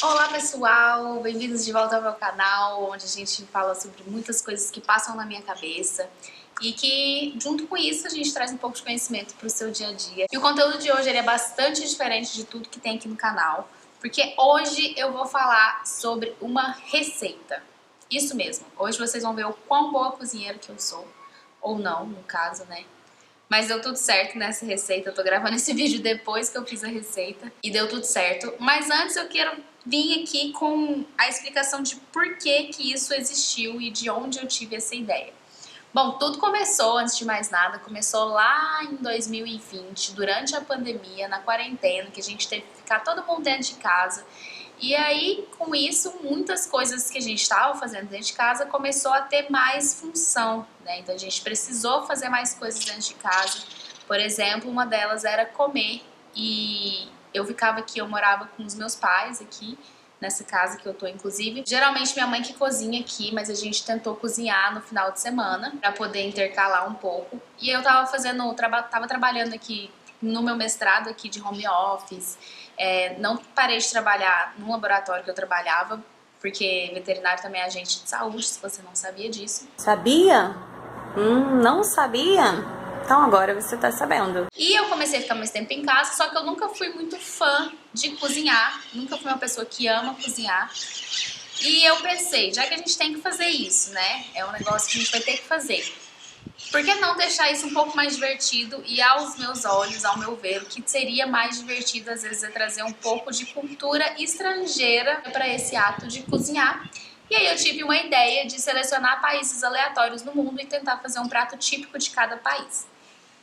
Olá pessoal, bem-vindos de volta ao meu canal, onde a gente fala sobre muitas coisas que passam na minha cabeça e que, junto com isso, a gente traz um pouco de conhecimento para o seu dia a dia. E o conteúdo de hoje ele é bastante diferente de tudo que tem aqui no canal, porque hoje eu vou falar sobre uma receita. Isso mesmo, hoje vocês vão ver o quão boa cozinheira que eu sou, ou não, no caso, né? Mas deu tudo certo nessa receita, eu tô gravando esse vídeo depois que eu fiz a receita e deu tudo certo. Mas antes eu quero vir aqui com a explicação de por que isso existiu e de onde eu tive essa ideia. Bom, tudo começou, antes de mais nada, começou lá em 2020, durante a pandemia, na quarentena, que a gente teve que ficar todo mundo dentro de casa. E aí, com isso, muitas coisas que a gente estava fazendo dentro de casa começou a ter mais função, né? Então a gente precisou fazer mais coisas dentro de casa. Por exemplo, uma delas era comer. E eu ficava aqui, eu morava com os meus pais aqui, nessa casa que eu tô, inclusive. Geralmente minha mãe que cozinha aqui, mas a gente tentou cozinhar no final de semana pra poder intercalar um pouco. E eu tava tava trabalhando aqui no meu mestrado aqui de home office. Não parei de trabalhar no laboratório que eu trabalhava, porque veterinário também é agente de saúde, se você não sabia disso. Sabia? Não sabia? Então agora você tá sabendo. E eu comecei a ficar mais tempo em casa, só que eu nunca fui muito fã de cozinhar, nunca fui uma pessoa que ama cozinhar. E eu pensei, já que a gente tem que fazer isso, né? É um negócio que a gente vai ter que fazer. Por que não deixar isso um pouco mais divertido? E aos meus olhos, ao meu ver, o que seria mais divertido às vezes é trazer um pouco de cultura estrangeira para esse ato de cozinhar. E aí eu tive uma ideia de selecionar países aleatórios no mundo e tentar fazer um prato típico de cada país.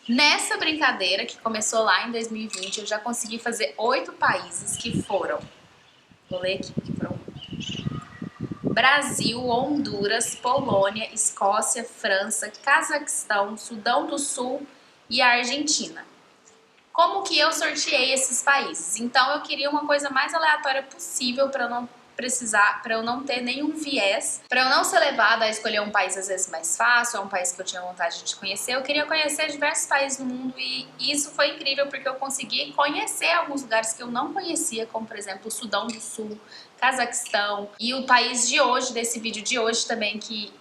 Nessa brincadeira, que começou lá em 2020, eu já consegui fazer 8 países que foram... Vou ler aqui, que foram Brasil, Honduras, Polônia, Escócia, França, Cazaquistão, Sudão do Sul e a Argentina. Como que eu sorteei esses países? Então eu queria uma coisa mais aleatória possível para eu não ter nenhum viés, para eu não ser levada a escolher um país às vezes mais fácil, ou um país que eu tinha vontade de conhecer. Eu queria conhecer diversos países do mundo e isso foi incrível porque eu consegui conhecer alguns lugares que eu não conhecia, como por exemplo o Sudão do Sul, Cazaquistão e o país de hoje, desse vídeo de hoje também, que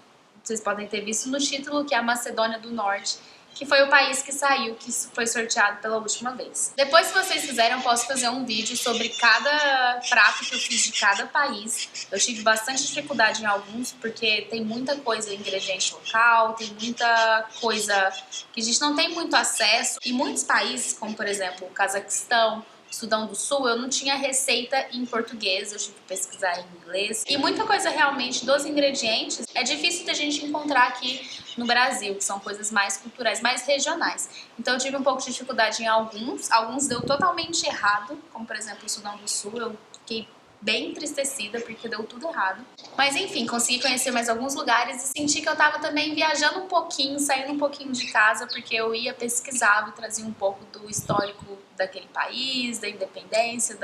vocês podem ter visto no título, que é a Macedônia do Norte, que foi o país que saiu, que foi sorteado pela última vez. Depois, se vocês quiserem, eu posso fazer um vídeo sobre cada prato que eu fiz de cada país. Eu tive bastante dificuldade em alguns, porque tem muita coisa, ingrediente local, tem muita coisa que a gente não tem muito acesso. E muitos países, como por exemplo o Cazaquistão, Sudão do Sul, eu não tinha receita em português, eu tive que pesquisar em inglês. E muita coisa realmente dos ingredientes é difícil da gente encontrar aqui no Brasil, que são coisas mais culturais, mais regionais. Então eu tive um pouco de dificuldade em alguns deu totalmente errado, como por exemplo o Sudão do Sul, eu fiquei bem entristecida porque deu tudo errado. Mas enfim, consegui conhecer mais alguns lugares e senti que eu tava também viajando um pouquinho, saindo um pouquinho de casa, porque eu ia pesquisar e trazia um pouco do histórico daquele país, da independência,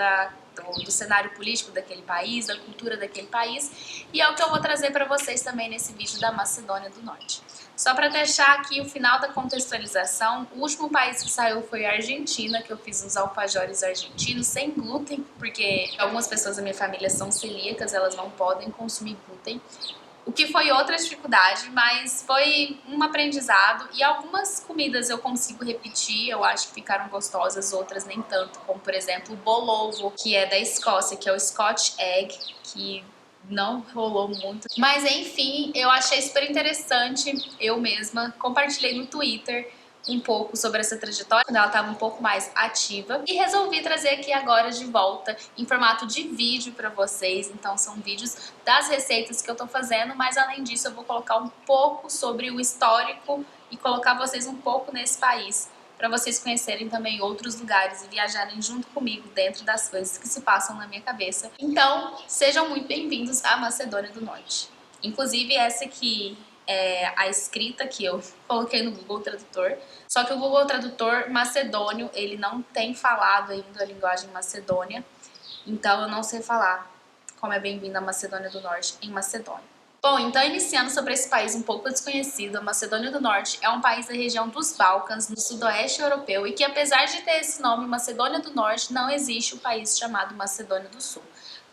do cenário político daquele país, da cultura daquele país. E é o que eu vou trazer para vocês também nesse vídeo da Macedônia do Norte. Só para deixar aqui o final da contextualização, o último país que saiu foi a Argentina, que eu fiz uns alfajores argentinos sem glúten, porque algumas pessoas da minha família são celíacas, elas não podem consumir glúten. O que foi outra dificuldade, mas foi um aprendizado e algumas comidas eu consigo repetir, eu acho que ficaram gostosas, outras nem tanto, como por exemplo o bolovo, que é da Escócia, que é o Scotch Egg, que não rolou muito. Mas enfim, eu achei super interessante, eu mesma compartilhei no Twitter um pouco sobre essa trajetória, quando ela estava um pouco mais ativa, e resolvi trazer aqui agora de volta em formato de vídeo para vocês. Então são vídeos das receitas que eu tô fazendo, mas além disso eu vou colocar um pouco sobre o histórico e colocar vocês um pouco nesse país, para vocês conhecerem também outros lugares e viajarem junto comigo dentro das coisas que se passam na minha cabeça. Então, sejam muito bem-vindos à Macedônia do Norte. Inclusive, essa aqui é a escrita que eu coloquei no Google Tradutor, só que o Google Tradutor macedônio, ele não tem falado ainda a linguagem macedônia, então eu não sei falar como é bem-vindo à Macedônia do Norte em macedônio. Bom, então iniciando sobre esse país um pouco desconhecido, a Macedônia do Norte é um país da região dos Balcãs, no sudoeste europeu, e que apesar de ter esse nome, Macedônia do Norte, não existe um país chamado Macedônia do Sul.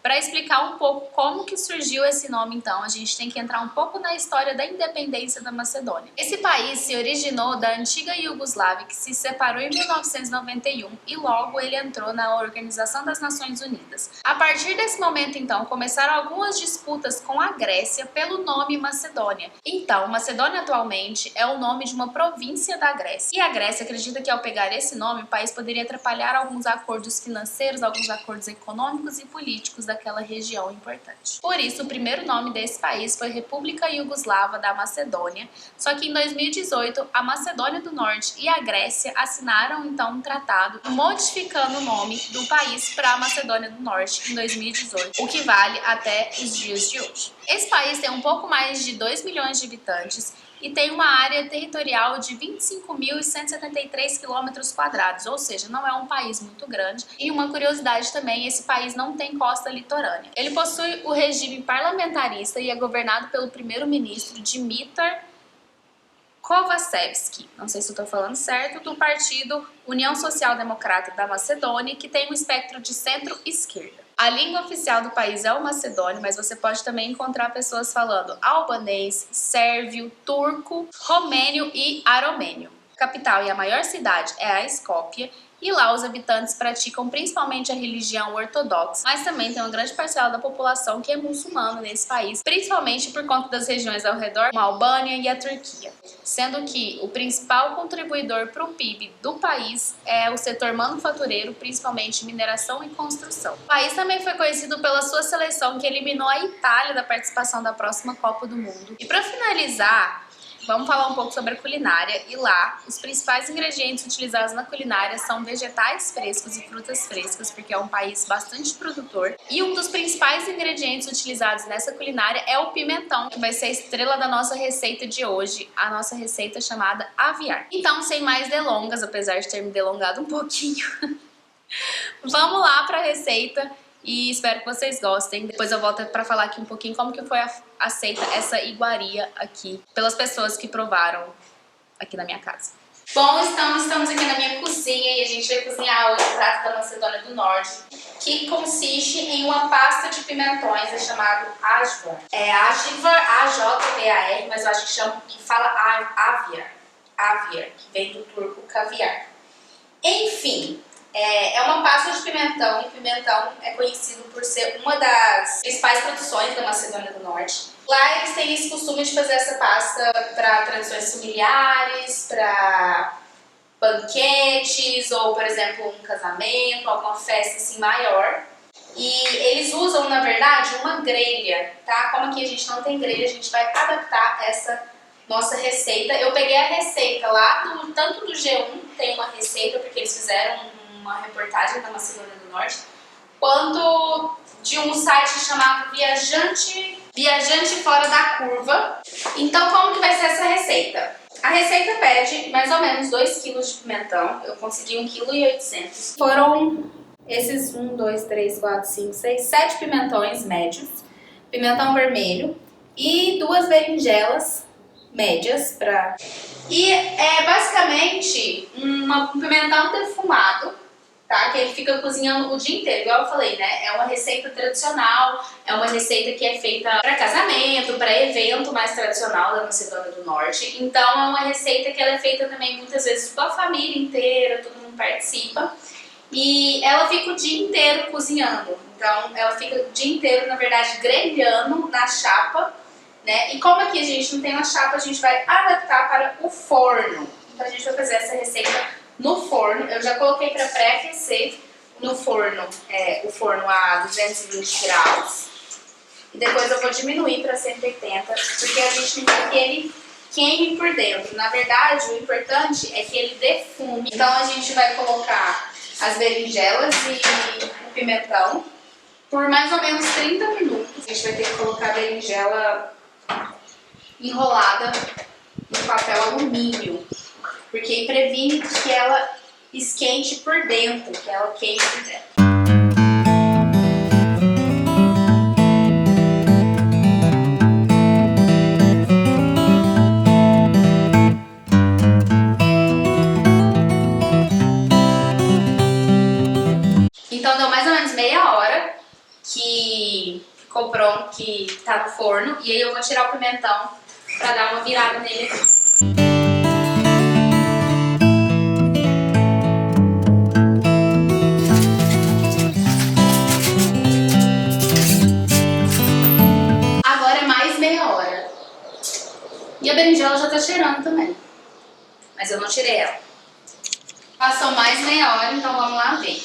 Para explicar um pouco como que surgiu esse nome, então, a gente tem que entrar um pouco na história da independência da Macedônia. Esse país se originou da antiga Iugoslávia, que se separou em 1991 e logo ele entrou na Organização das Nações Unidas. A partir desse momento, então, começaram algumas disputas com a Grécia pelo nome Macedônia. Então, Macedônia atualmente é o nome de uma província da Grécia. E a Grécia acredita que ao pegar esse nome, o país poderia atrapalhar alguns acordos financeiros, alguns acordos econômicos e políticos daquela região importante. Por isso, o primeiro nome desse país foi República Iugoslava da Macedônia, só que em 2018, a Macedônia do Norte e a Grécia assinaram então um tratado modificando o nome do país para a Macedônia do Norte em 2018, o que vale até os dias de hoje. Esse país tem um pouco mais de 2 milhões de habitantes e tem uma área territorial de 25.173 km², ou seja, não é um país muito grande. E uma curiosidade também, esse país não tem costa litorânea. Ele possui o regime parlamentarista e é governado pelo primeiro-ministro Dimitar Kovacevski, não sei se eu estou falando certo, do partido União Social Democrata da Macedônia, que tem um espectro de centro-esquerda. A língua oficial do país é o macedônio, mas você pode também encontrar pessoas falando albanês, sérvio, turco, romênio e aromênio. A capital e a maior cidade é a Skopje, e lá os habitantes praticam principalmente a religião ortodoxa, mas também tem uma grande parcela da população que é muçulmana nesse país, principalmente por conta das regiões ao redor, como a Albânia e a Turquia, sendo que o principal contribuidor para o PIB do país é o setor manufatureiro, principalmente mineração e construção. O país também foi conhecido pela sua seleção que eliminou a Itália da participação da próxima Copa do Mundo. E para finalizar, vamos falar um pouco sobre a culinária, e lá os principais ingredientes utilizados na culinária são vegetais frescos e frutas frescas, porque é um país bastante produtor. E um dos principais ingredientes utilizados nessa culinária é o pimentão, que vai ser a estrela da nossa receita de hoje, a nossa receita chamada aviar. Então, sem mais delongas, apesar de ter me delongado um pouquinho, vamos lá para a receita. E espero que vocês gostem. Depois eu volto para falar aqui um pouquinho como que foi aceita essa iguaria aqui pelas pessoas que provaram aqui na minha casa. Bom, então estamos aqui na minha cozinha e a gente vai cozinhar hoje o prato da Macedônia do Norte, que consiste em uma pasta de pimentões, é chamado ajvar. É ajvar, A-J-V-A-R, mas eu acho que fala aviar, que vem do turco caviar. Enfim, é uma pasta de pimentão, e pimentão é conhecido por ser uma das principais produções da Macedônia do Norte. Lá eles têm esse costume de fazer essa pasta para tradições familiares, para banquetes, ou por exemplo um casamento, alguma festa assim maior. E eles usam, na verdade, uma grelha, tá? Como aqui a gente não tem grelha, a gente vai adaptar essa nossa receita. Eu peguei a receita lá, tanto do G1, tem uma receita, porque eles fizeram uma reportagem da Macedônia do Norte, quanto de um site chamado Viajante Fora da Curva. Então, como que vai ser essa receita? A receita pede mais ou menos 2 kg de pimentão, eu consegui 1,8 kg. Foram esses 1, 2, 3, 4, 5, 6, 7 pimentões médios, pimentão vermelho e 2 berinjelas médias E é basicamente um pimentão defumado, tá? Que ele fica cozinhando o dia inteiro, igual eu falei, né? É uma receita tradicional, é uma receita que é feita para casamento, para evento mais tradicional da Macedônia do Norte. Então é uma receita que ela é feita também muitas vezes com a família inteira, todo mundo participa. E ela fica o dia inteiro cozinhando. Então ela fica o dia inteiro, na verdade, grelhando na chapa, né? E como aqui a gente não tem uma chapa, a gente vai adaptar para o forno. Então a gente vai fazer essa receita no forno. Eu já coloquei para pré-aquecer no forno, o forno a 220 graus. E depois eu vou diminuir para 180, porque a gente não quer que ele queime por dentro. Na verdade, o importante é que ele defume. Então a gente vai colocar as berinjelas e o pimentão por mais ou menos 30 minutos. A gente vai ter que colocar a berinjela enrolada no papel alumínio, porque previne que ela esquente por dentro, que ela queime por dentro. pronto, que tá no forno. E aí eu vou tirar o pimentão pra dar uma virada nele aqui. Agora é mais meia hora. E a berinjela já tá cheirando também. Mas eu não tirei ela. Passou mais meia hora, então vamos lá ver.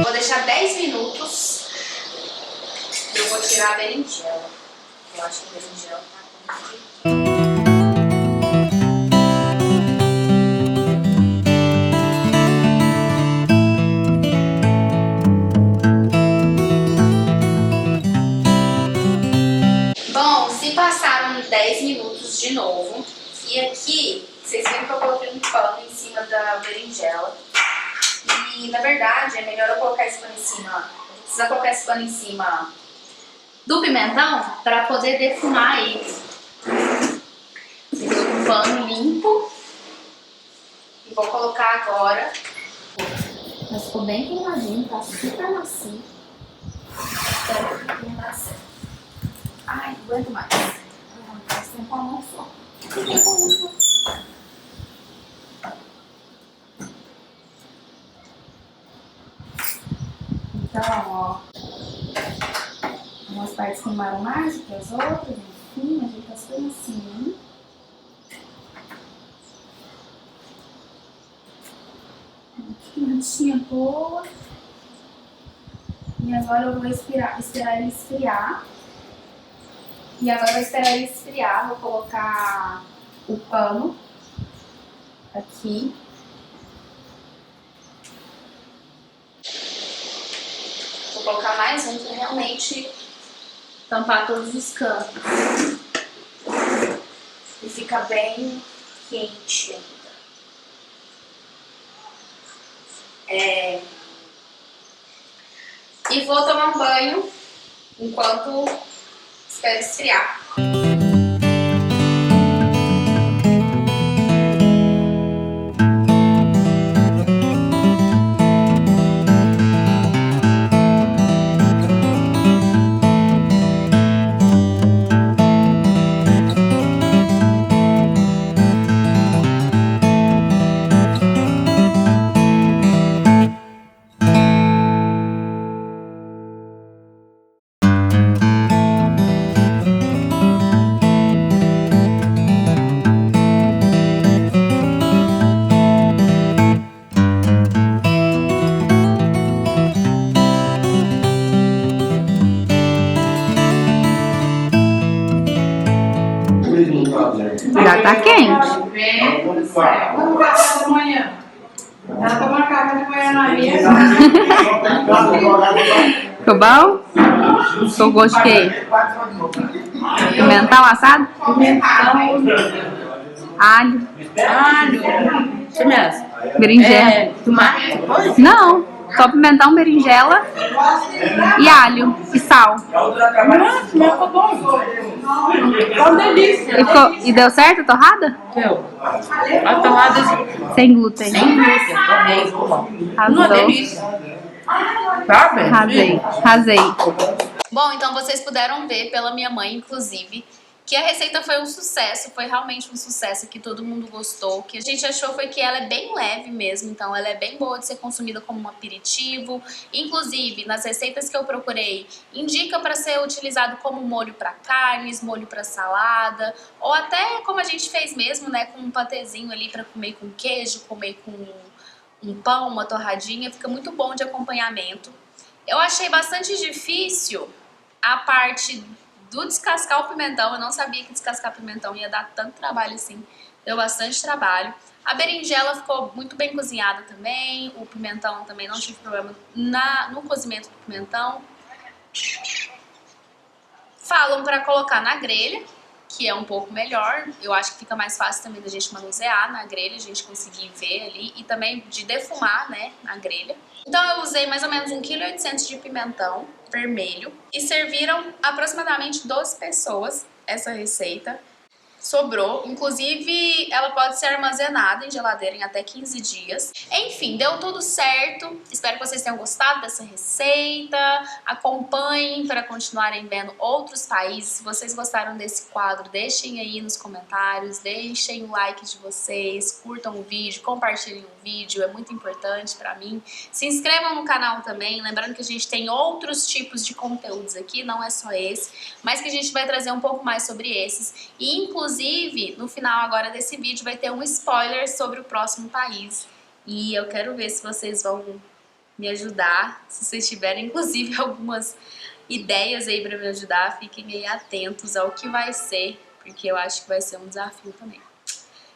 Vou deixar 10 minutos e eu vou tirar a berinjela. Eu acho que a berinjela tá com... Bom, se passaram 10 minutos de novo, e aqui vocês viram que eu coloquei um pano em cima da berinjela. E na verdade é melhor eu colocar esse pano em cima. Precisa colocar esse pano em cima do pimentão para poder defumar ele. Peguei um pano limpo e vou colocar agora. Mas ficou bem queimadinho, tá super macio. Espero que não dá certo. Ai, não aguento mais. Faz tempo a mão só. Então, ó. Algumas partes queimaram mais do que as outras, enfim, a gente tá super assim. Queimadinha boa. E agora eu vou esperar ele esfriar. E agora eu vou esperar ele esfriar, vou colocar o pano aqui. Vou colocar mais um para realmente tampar todos os cantos. E fica bem quente ainda. E vou tomar um banho enquanto espero esfriar. Já tá quente. Vamos café da manhã. Ela toma café da manhã na mesa. Ficou bom? Ficou gosto de quê? Pimentão assado? Alho. Isso mesmo. Berinjela. Tomate? Não, só pimentão, berinjela e alho e sal. Nossa, ficou bom. Ficou uma delícia. E deu certo a torrada? Deu. A torrada Sem glúten. sem glúten. Tomei, ficou bom. Uma Arrasou. delícia. Sabe? Arrasei. Bom, então vocês puderam ver pela minha mãe, inclusive, que a receita foi um sucesso, foi realmente um sucesso, que todo mundo gostou. O que a gente achou foi que ela é bem leve mesmo, então ela é bem boa de ser consumida como um aperitivo. Inclusive, nas receitas que eu procurei, indica para ser utilizado como molho para carnes, molho para salada, ou até como a gente fez mesmo, né, com um patezinho ali para comer com queijo, comer com um pão, uma torradinha, fica muito bom de acompanhamento. Eu achei bastante difícil a parte do descascar o pimentão. Eu não sabia que descascar pimentão ia dar tanto trabalho assim. Deu bastante trabalho. A berinjela ficou muito bem cozinhada também. O pimentão também não tive problema no cozimento do pimentão. Falam para colocar na grelha, que é um pouco melhor. Eu acho que fica mais fácil também da gente manusear na grelha, a gente conseguir ver ali. E também de defumar, né, na grelha. Então eu usei mais ou menos 1,8 kg de pimentão vermelho e serviram aproximadamente 12 pessoas. essa receita. Sobrou, inclusive ela pode ser armazenada em geladeira em até 15 dias. Enfim, deu tudo certo. Espero que vocês tenham gostado dessa receita. Acompanhem para continuarem vendo outros países. Se vocês gostaram desse quadro, deixem aí nos comentários, deixem o like de vocês, curtam o vídeo, compartilhem o vídeo, é muito importante para mim. Se inscrevam no canal também, lembrando que a gente tem outros tipos de conteúdos aqui, não é só esse, mas que a gente vai trazer um pouco mais sobre esses. E inclusive, no final agora desse vídeo vai ter um spoiler sobre o próximo país. E eu quero ver se vocês vão me ajudar, se vocês tiverem inclusive algumas ideias aí para me ajudar, fiquem aí atentos ao que vai ser, porque eu acho que vai ser um desafio também.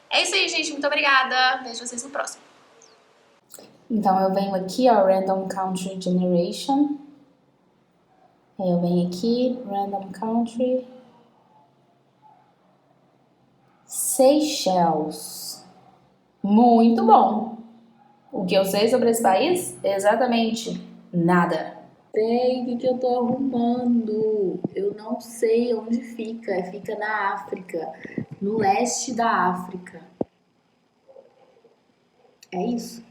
É isso aí, gente, muito obrigada, vejo vocês no próximo. Então eu venho aqui, ó, Random Country Generation. Aí eu venho aqui, Random Country. Seychelles. Muito bom. O que eu sei sobre esse país? Exatamente nada. Sei o que eu tô arrumando. Eu não sei onde fica. Fica na África, no leste da África. É isso.